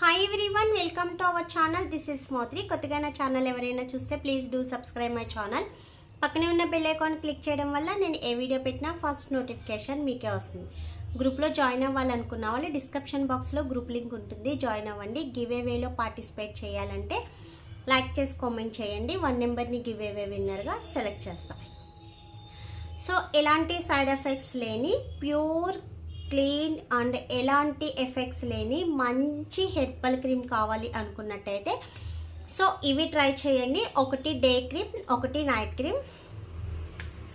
Hi everyone, welcome to our channel. This is Smotri. కొత్తగా నా channel ఎవరైనా చూస్తే please do subscribe my channel. పక్కనే ఉన్న బెల్ ఐకాన్ క్లిక్ చేయడం వల్ల నేను ఏ వీడియో పెట్టినా ఫస్ట్ నోటిఫికేషన్ మీకే వస్తుంది. గ్రూప్లో జాయిన్ అవ్వాలనుకున్న వాళ్ళు డిస్క్రిప్షన్ బాక్స్లో గ్రూప్ లింక్ ఉంటుంది, జాయిన్ అవ్వండి. గివ్ అవేలో పార్టిసిపేట్ చేయాలంటే లైక్ చేసి కామెంట్ చేయండి. 1 నెంబర్ని గివ్ అవే విన్నర్గా సెలెక్ట్ చేస్తాం. సో ఎలాంటి సైడ్ ఎఫెక్ట్స్ లేని ప్యూర్ క్లీన్ అండ్ ఎలాంటి ఎఫెక్ట్స్ లేని మంచి హెర్బల్ క్రీమ్ కావాలి అనుకున్నట్టయితే సో ఇవి ట్రై చేయండి. ఒకటి డే క్రీమ్, ఒకటి night cream.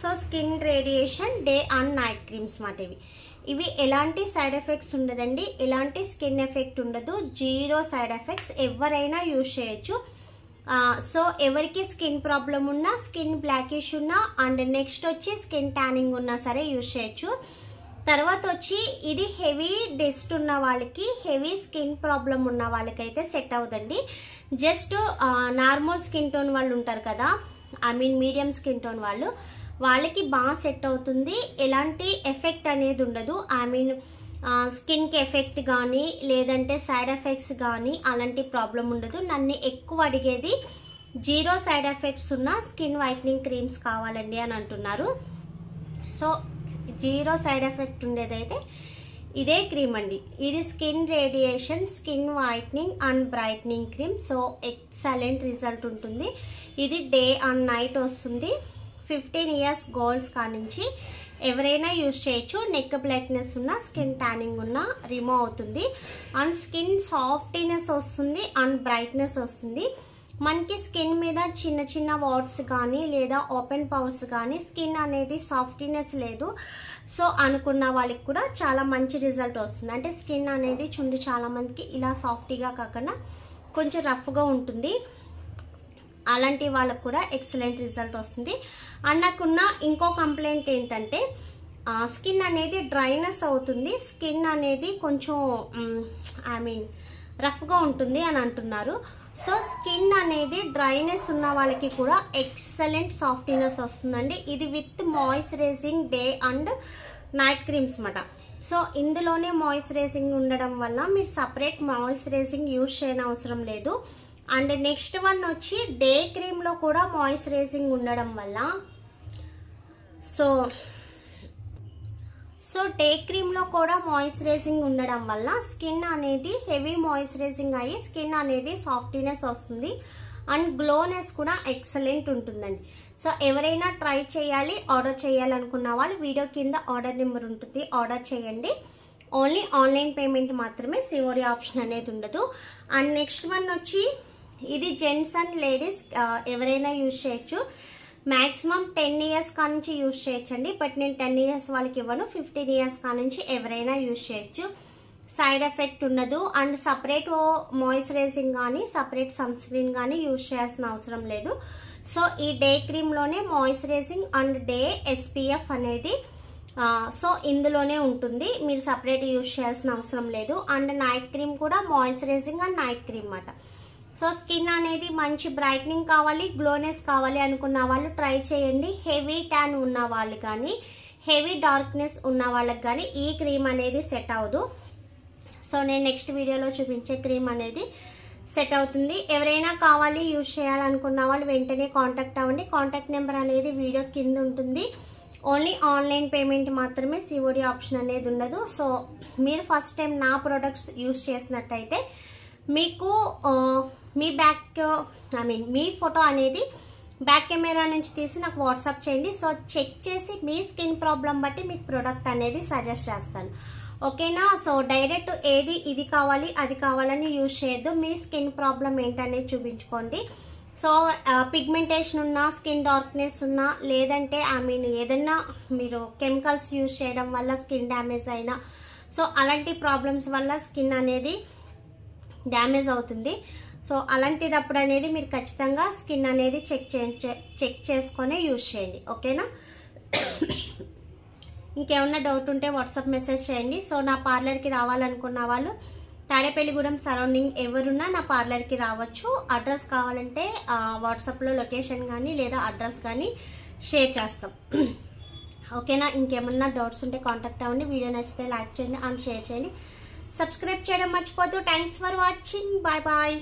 So skin radiation day and night creams మాట. ఇవి ఎలాంటి సైడ్ ఎఫెక్ట్స్ ఉండదండి, ఎలాంటి స్కిన్ ఎఫెక్ట్ ఉండదు, జీరో సైడ్ ఎఫెక్ట్స్. ఎవరైనా యూజ్ చేయొచ్చు. సో ఎవరికి స్కిన్ ప్రాబ్లం ఉన్నా, స్కిన్ బ్లాకిష్ ఉన్నా అండ్ నెక్స్ట్ వచ్చి స్కిన్ ట్యానింగ్ ఉన్నా సరే యూజ్ చేయొచ్చు. తర్వాత వచ్చి ఇది హెవీ డస్ట్ ఉన్న వాళ్ళకి, హెవీ స్కిన్ ప్రాబ్లం ఉన్న వాళ్ళకైతే సెట్ అవుదండి. జస్ట్ నార్మల్ స్కిన్ టోన్ వాళ్ళు ఉంటారు కదా, మీడియం స్కిన్ టోన్ వాళ్ళకి బాగా సెట్ అవుతుంది. ఎలాంటి ఎఫెక్ట్ అనేది ఉండదు. స్కిన్కి ఎఫెక్ట్ కానీ లేదంటే సైడ్ ఎఫెక్ట్స్ కానీ అలాంటి ప్రాబ్లం ఉండదు. నన్ను ఎక్కువ అడిగేది జీరో సైడ్ ఎఫెక్ట్స్ ఉన్న స్కిన్ వైట్నింగ్ క్రీమ్స్ కావాలండి అని అంటున్నారు. సో జీరో సైడ్ ఎఫెక్ట్ ఉండేదైతే ఇదే క్రీమ్ అండి. ఇది skin radiation, skin whitening and brightening cream. So excellent result ఉంటుంది. ఇది డే అండ్ నైట్ వస్తుంది. 15 ఇయర్స్ గర్ల్స్ కానించి ఎవరైనా యూజ్ చేయొచ్చు. నెక్ బ్లాక్నెస్ ఉన్న, స్కిన్ ట్యానింగ్ ఉన్న రిమూవ్ అవుతుంది అండ్ స్కిన్ సాఫ్టీనెస్ వస్తుంది అండ్ బ్రైట్నెస్ వస్తుంది. మనకి స్కిన్ మీద చిన్న చిన్న వాట్స్ కానీ లేదా ఓపెన్ పవర్స్ కానీ, స్కిన్ అనేది సాఫ్టీనెస్ లేదు సో అనుకున్న వాళ్ళకి కూడా చాలా మంచి రిజల్ట్ వస్తుంది. అంటే స్కిన్ అనేది చుండి చాలా మందికి ఇలా సాఫ్టీగా కాకుండా కొంచెం రఫ్గా ఉంటుంది. అలాంటి వాళ్ళకు కూడా ఎక్సలెంట్ రిజల్ట్ వస్తుంది. అండ్ నాకున్న ఇంకో కంప్లైంట్ ఏంటంటే స్కిన్ అనేది డ్రైనెస్ అవుతుంది, స్కిన్ అనేది కొంచెం రఫ్గా ఉంటుంది అని అంటున్నారు. సో స్కిన్ అనేది డ్రైనెస్ ఉన్న వాళ్ళకి కూడా ఎక్సలెంట్ సాఫ్టీనెస్ వస్తుందండి. ఇది with moisturising day and night creams మాట. సో ఇందులోనే మాయిశ్చరైజింగ్ ఉండడం వల్ల మీరు సపరేట్ మాయిశ్చరైజింగ్ యూజ్ చేయని అవసరం లేదు. అండ్ నెక్స్ట్ వన్ వచ్చి డే క్రీమ్లో కూడా మాయిశ్చరైజింగ్ ఉండడం వల్ల సో డే క్రీమ్లో కూడా మాయిశ్చరైజింగ్ ఉండడం వల్ల స్కిన్ అనేది హెవీ మాయిశ్చరైజింగ్ అయ్యి స్కిన్ అనేది సాఫ్టీనెస్ వస్తుంది అండ్ గ్లోనెస్ కూడా ఎక్సలెంట్ ఉంటుందండి. సో ఎవరైనా ట్రై చేయాలి, ఆర్డర్ చేయాలనుకున్న వాళ్ళు వీడియో కింద ఆర్డర్ నెంబర్ ఉంటుంది, ఆర్డర్ చేయండి. ఓన్లీ ఆన్లైన్ పేమెంట్ మాత్రమే, సిఓడి ఆప్షన్ అనేది ఉండదు. అండ్ నెక్స్ట్ వన్ వచ్చి ఇది జెంట్స్ అండ్ లేడీస్ ఎవరైనా యూజ్ చేయొచ్చు. మ్యాక్సిమం 10 ఇయర్స్ కానుంచి యూజ్ చేయొచ్చండి. బట్ నేను 10 ఇయర్స్ వాళ్ళకి ఇవ్వను, 15 ఇయర్స్ కానుంచి ఎవరైనా యూజ్ చేయొచ్చు. సైడ్ ఎఫెక్ట్ ఉండదు అండ్ సపరేట్ మాయిశ్చరైజింగ్ కానీ సపరేట్ సన్ స్క్రీన్ కానీ యూజ్ చేయాల్సిన అవసరం లేదు. సో ఈ డే క్రీమ్లోనే మాయిశ్చరైజింగ్ అండ్ డే ఎస్పీఎఫ్ అనేది సో ఇందులోనే ఉంటుంది, మీరు సపరేట్ యూజ్ చేయాల్సిన అవసరం లేదు. అండ్ నైట్ క్రీమ్ కూడా మాయిశ్చరైజింగ్ అండ్ నైట్ క్రీమ్ అన్నమాట. సో స్కిన్ అనేది మంచి బ్రైట్నింగ్ కావాలి, గ్లోనెస్ కావాలి అనుకున్న వాళ్ళు ట్రై చేయండి. హెవీ ట్యాన్ ఉన్న వాళ్ళు కానీ హెవీ డార్క్నెస్ ఉన్న వాళ్ళకి కానీ ఈ క్రీమ్ అనేది సెట్ అవ్వదు. సో నేను నెక్స్ట్ వీడియోలో చూపించే క్రీమ్ అనేది సెట్ అవుతుంది. ఎవరైనా కావాలి యూజ్ చేయాలనుకున్న వాళ్ళు వెంటనే కాంటాక్ట్ అవ్వండి. కాంటాక్ట్ నెంబర్ అనేది వీడియో కింద ఉంటుంది. ఓన్లీ ఆన్లైన్ పేమెంట్ మాత్రమే, సిఓడి ఆప్షన్ అనేది ఉండదు. సో మీరు ఫస్ట్ టైం నా ప్రొడక్ట్స్ యూజ్ చేసినట్టయితే మీకు మీ మీ ఫోటో అనేది బ్యాక్ కెమెరా నుంచి తీసి నాకు వాట్సాప్ చేయండి. సో చెక్ చేసి మీ స్కిన్ ప్రాబ్లం బట్టి మీకు ప్రోడక్ట్ అనేది సజెస్ట్ చేస్తాను, ఓకేనా? సో డైరెక్ట్ ఏది ఇది కావాలి అది కావాలని యూజ్ చేయొద్దు. మీ స్కిన్ ప్రాబ్లం ఏంటనేది చూపించుకోండి. సో పిగ్మెంటేషన్ ఉన్నా, స్కిన్ డార్క్నెస్ ఉన్నా, లేదంటే ఏదన్నా మీరు కెమికల్స్ యూజ్ చేయడం వల్ల స్కిన్ డ్యామేజ్ అయినా, సో అలాంటి ప్రాబ్లమ్స్ వల్ల స్కిన్ అనేది డ్యామేజ్ అవుతుంది. సో అలాంటిదప్పుడు అనేది మీరు ఖచ్చితంగా స్కిన్ అనేది చెక్ చేసుకొని యూజ్ చేయండి, ఓకేనా? ఇంకేమన్నా డౌట్ ఉంటే వాట్సాప్ మెసేజ్ చేయండి. సో నా పార్లర్కి రావాలనుకున్న వాళ్ళు తాడేపల్లిగూడెం సరౌండింగ్ ఎవరున్నా నా పార్లర్కి రావచ్చు. అడ్రస్ కావాలంటే వాట్సాప్లో లొకేషన్ కానీ లేదా అడ్రస్ కానీ షేర్ చేస్తాం, ఓకేనా? ఇంకేమన్నా డౌట్స్ ఉంటే కాంటాక్ట్ అవ్వండి. వీడియో నచ్చితే లైక్ చేయండి అండ్ షేర్ చేయండి. సబ్స్క్రైబ్ చేయడం మర్చిపోద్దు. Thanks for watching. Bye bye.